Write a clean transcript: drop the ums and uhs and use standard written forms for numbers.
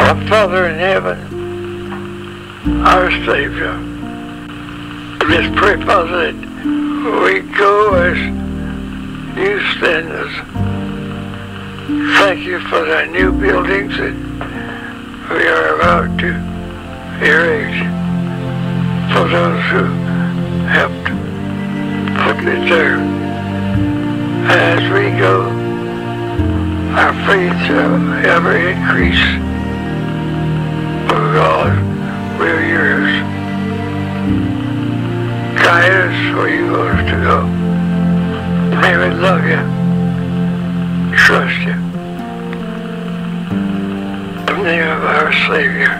Our Father in heaven, our Savior, just pray, Father, that we go as you send us. Thank you for the new buildings that we are about to erect, for those who helped put it there. As we go, our faith shall ever increase. For God, we're yours. Guide us where you want us to go. May we love you, trust you. In the name of our Savior,